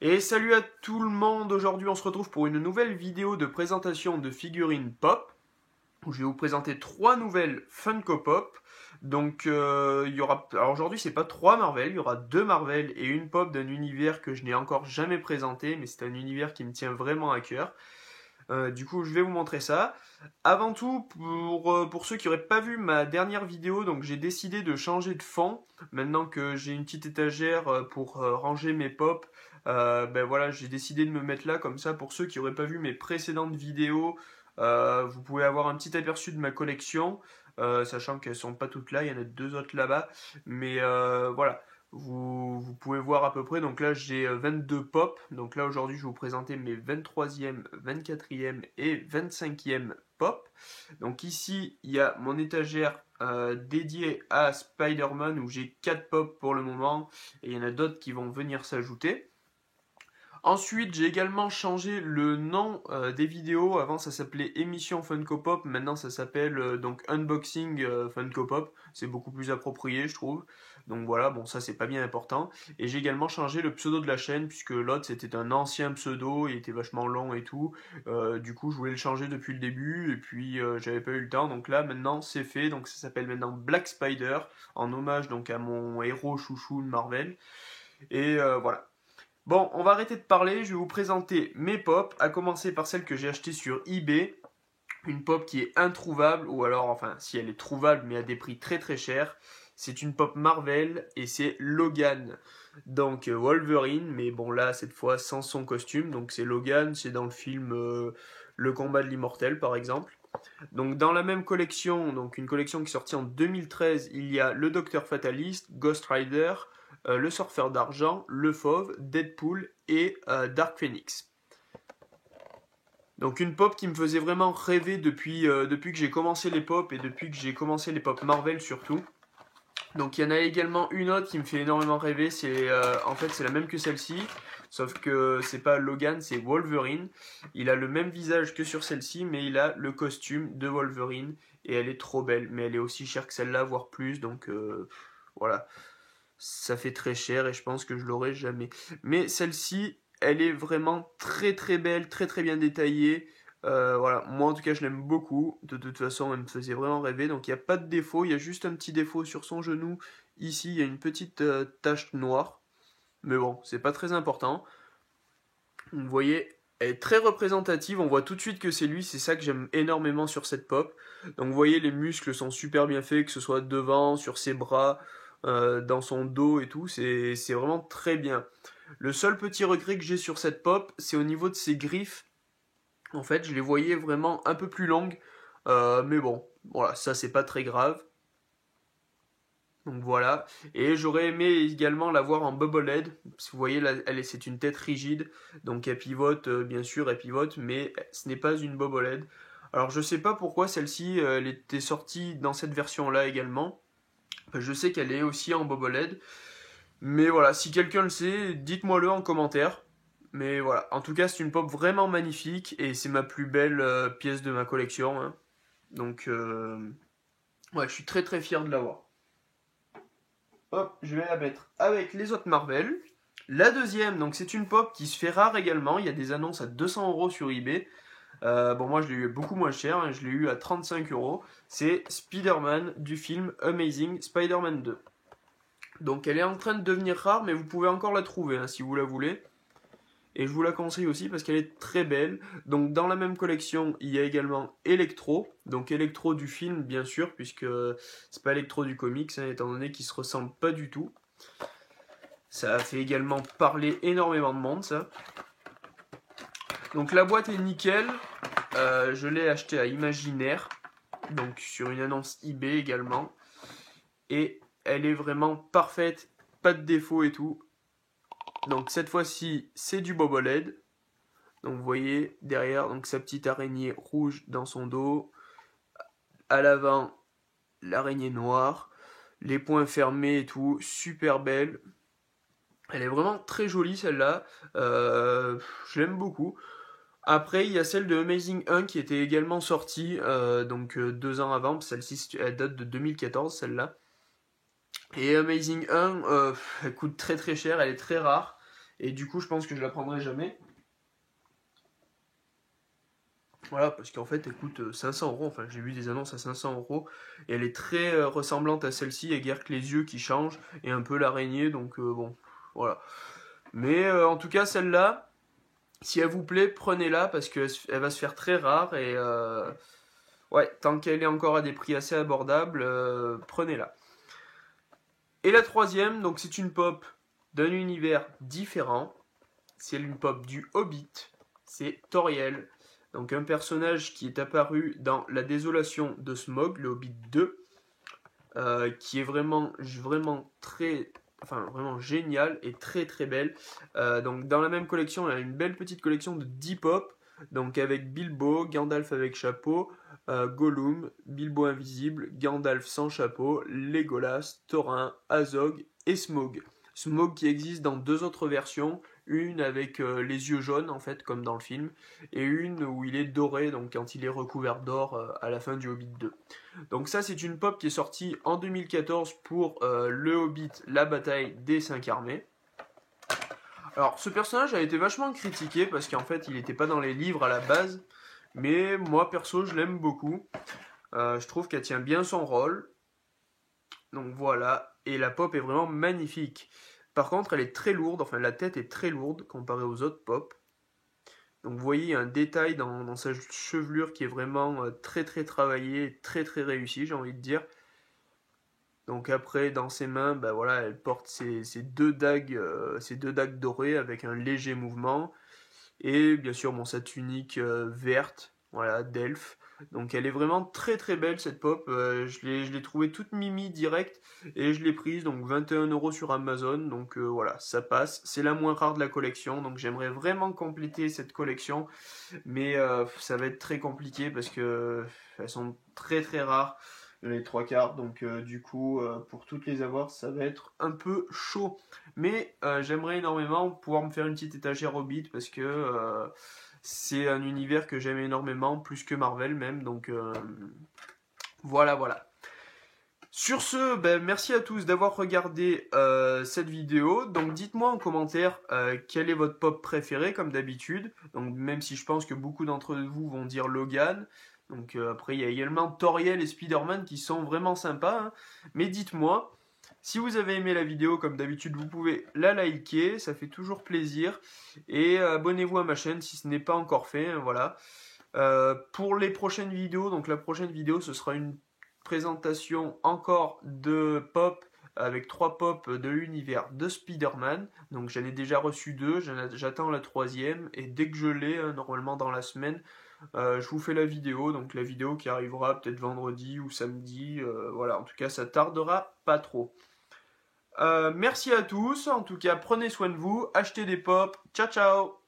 Et salut à tout le monde, aujourd'hui on se retrouve pour une nouvelle vidéo de présentation de figurines pop, où je vais vous présenter trois nouvelles Funko Pop. Donc il y aura, alors aujourd'hui c'est pas trois Marvel, il y aura deux Marvel et une pop d'un univers que je n'ai encore jamais présenté, mais c'est un univers qui me tient vraiment à cœur. Du coup, je vais vous montrer ça. Avant tout, pour ceux qui n'auraient pas vu ma dernière vidéo, donc j'ai décidé de changer de fond. Maintenant que j'ai une petite étagère pour ranger mes pops, ben voilà, j'ai décidé de me mettre là comme ça. Pour ceux qui n'auraient pas vu mes précédentes vidéos, vous pouvez avoir un petit aperçu de ma collection, sachant qu'elles sont pas toutes là, il y en a deux autres là-bas. Mais voilà. Vous pouvez voir à peu près, donc là j'ai 22 pop, donc là aujourd'hui je vais vous présenter mes 23e, 24e et 25e pop. Donc ici il y a mon étagère dédiée à Spider-Man où j'ai 4 pop pour le moment et il y en a d'autres qui vont venir s'ajouter. Ensuite, j'ai également changé le nom des vidéos. Avant, ça s'appelait Émission Funko Pop. Maintenant, ça s'appelle donc Unboxing Funko Pop. C'est beaucoup plus approprié, je trouve. Donc voilà, bon, ça, c'est pas bien important. Et j'ai également changé le pseudo de la chaîne, puisque l'autre, c'était un ancien pseudo. Il était vachement long et tout. Du coup, je voulais le changer depuis le début. Et puis, j'avais pas eu le temps. Donc là, maintenant, c'est fait. Donc ça s'appelle maintenant Black Spider, en hommage donc à mon héros chouchou de Marvel. Et voilà. Bon, on va arrêter de parler, je vais vous présenter mes pop, à commencer par celle que j'ai achetée sur eBay, une pop qui est introuvable, ou alors, enfin, si elle est trouvable, mais à des prix très très chers. C'est une pop Marvel, et c'est Logan. Donc Wolverine, mais bon là, cette fois, sans son costume, donc c'est Logan, c'est dans le film Le combat de l'immortel, par exemple. Donc dans la même collection, donc une collection qui est sortie en 2013, il y a le Docteur Fataliste, Ghost Rider, le Surfeur d'Argent, le Fauve, Deadpool et Dark Phoenix. Donc une pop qui me faisait vraiment rêver depuis que j'ai commencé les pop et depuis que j'ai commencé les pop Marvel surtout. Donc il y en a également une autre qui me fait énormément rêver, c'est en fait c'est la même que celle-ci, sauf que c'est pas Logan, c'est Wolverine. Il a le même visage que sur celle-ci, mais il a le costume de Wolverine et elle est trop belle, mais elle est aussi chère que celle-là, voire plus, donc voilà, ça fait très cher et je pense que je l'aurai jamais. Mais celle-ci, elle est vraiment très très belle, très très bien détaillée. Voilà, moi en tout cas je l'aime beaucoup. De toute façon, elle me faisait vraiment rêver. Donc il n'y a pas de défaut, il y a juste un petit défaut sur son genou. Ici, il y a une petite tache noire. Mais bon, c'est pas très important. Vous voyez, elle est très représentative. On voit tout de suite que c'est lui. C'est ça que j'aime énormément sur cette pop. Donc vous voyez, les muscles sont super bien faits, que ce soit devant, sur ses bras, dans son dos et tout. C'est vraiment très bien. Le seul petit regret que j'ai sur cette pop, c'est au niveau de ses griffes. En fait, je les voyais vraiment un peu plus longues. Mais bon, voilà, ça c'est pas très grave. Donc voilà. Et j'aurais aimé également la voir en bobblehead. Si vous voyez, là, c'est une tête rigide. Donc elle pivote, bien sûr, elle pivote, mais ce n'est pas une bobblehead. Alors je sais pas pourquoi celle-ci, elle était sortie dans cette version-là également. Je sais qu'elle est aussi en bobblehead. Mais voilà, si quelqu'un le sait, dites-moi-le en commentaire. Mais voilà, en tout cas, c'est une pop vraiment magnifique et c'est ma plus belle pièce de ma collection, hein. Donc, ouais, je suis très très fier de l'avoir. Hop, je vais la mettre avec les autres Marvel. La deuxième, donc c'est une pop qui se fait rare également. Il y a des annonces à 200 € sur eBay. Bon, moi je l'ai eu beaucoup moins cher, hein, je l'ai eu à 35 €. C'est Spider-Man du film Amazing Spider-Man 2. Donc elle est en train de devenir rare, mais vous pouvez encore la trouver hein, si vous la voulez. Et je vous la conseille aussi parce qu'elle est très belle. Donc dans la même collection, il y a également Electro. Donc Electro du film, bien sûr, puisque c'est pas Electro du comics, hein, étant donné qu'ils se ressemblent pas du tout. Ça a fait également parler énormément de monde, ça. Donc la boîte est nickel. Je l'ai acheté à Imaginaire. Donc sur une annonce eBay également. Et elle est vraiment parfaite. Pas de défaut et tout. Donc cette fois-ci, c'est du bobblehead. Donc vous voyez derrière donc sa petite araignée rouge dans son dos. À l'avant, l'araignée noire. Les poings fermés et tout. Super belle. Elle est vraiment très jolie celle-là. Je l'aime beaucoup. Après, il y a celle de Amazing 1 qui était également sortie donc 2 ans avant. Celle-ci, elle date de 2014, celle-là. Et Amazing 1, elle coûte très très cher, elle est très rare. Et du coup, je pense que je la prendrai jamais. Voilà, parce qu'en fait, elle coûte 500 euros. Enfin, j'ai vu des annonces à 500 euros. Et elle est très ressemblante à celle-ci. Il y a guère que les yeux qui changent. Et un peu l'araignée. Donc, bon, voilà. Mais en tout cas, celle-là, si elle vous plaît, prenez-la. Parce qu'elle va se faire très rare. Et ouais, tant qu'elle est encore à des prix assez abordables, prenez-la. Et la troisième, donc c'est une pop d'un univers différent. C'est une pop du Hobbit. C'est Toriel. Donc un personnage qui est apparu dans La Désolation de Smaug, le Hobbit 2, qui est vraiment très, enfin vraiment génial et très très belle. Donc dans la même collection, on a une belle petite collection de 10 pop, donc avec Bilbo, Gandalf avec chapeau, Gollum, Bilbo invisible, Gandalf sans chapeau, Legolas, Thorin, Azog et Smaug. Smaug qui existe dans deux autres versions, une avec les yeux jaunes en fait comme dans le film, et une où il est doré, donc quand il est recouvert d'or à la fin du Hobbit 2. Donc ça c'est une pop qui est sortie en 2014 pour le Hobbit, la bataille des 5 armées. Alors ce personnage a été vachement critiqué parce qu'en fait il n'était pas dans les livres à la base, mais moi perso je l'aime beaucoup. Je trouve qu'elle tient bien son rôle. Donc voilà, et la pop est vraiment magnifique. Par contre, elle est très lourde, enfin la tête est très lourde comparée aux autres pop. Donc vous voyez, il y a un détail dans sa chevelure qui est vraiment très très travaillé, très très réussi, j'ai envie de dire. Donc après, dans ses mains, bah voilà, elle porte ses deux dagues dorées avec un léger mouvement. Et bien sûr, bon, sa tunique verte, voilà, d'elfe. Donc elle est vraiment très très belle cette pop. Je l'ai trouvée toute mimi direct et je l'ai prise donc 21 euros sur Amazon. Donc voilà, ça passe. C'est la moins rare de la collection. Donc j'aimerais vraiment compléter cette collection. Mais ça va être très compliqué parce que elles sont très très rares. Les trois quarts. Donc du coup, pour toutes les avoir, ça va être un peu chaud. Mais j'aimerais énormément pouvoir me faire une petite étagère Hobbit parce que c'est un univers que j'aime énormément, plus que Marvel même. Donc voilà, voilà. Sur ce, ben, merci à tous d'avoir regardé cette vidéo. Donc dites-moi en commentaire quel est votre pop préféré comme d'habitude. Donc même si je pense que beaucoup d'entre vous vont dire Logan. Donc après il y a également Toriel et Spider-Man qui sont vraiment sympas. Hein. Mais dites-moi, si vous avez aimé la vidéo comme d'habitude vous pouvez la liker, ça fait toujours plaisir. Et abonnez-vous à ma chaîne si ce n'est pas encore fait. Hein, voilà. Pour les prochaines vidéos, donc la prochaine vidéo ce sera une présentation encore de pop avec 3 pop de l'univers de Spider-Man. Donc j'en ai déjà reçu 2, j'attends la troisième et dès que je l'ai, normalement dans la semaine, je vous fais la vidéo. Donc la vidéo qui arrivera peut-être vendredi ou samedi. Voilà, en tout cas ça tardera pas trop. Merci à tous, en tout cas prenez soin de vous, achetez des pop, ciao ciao.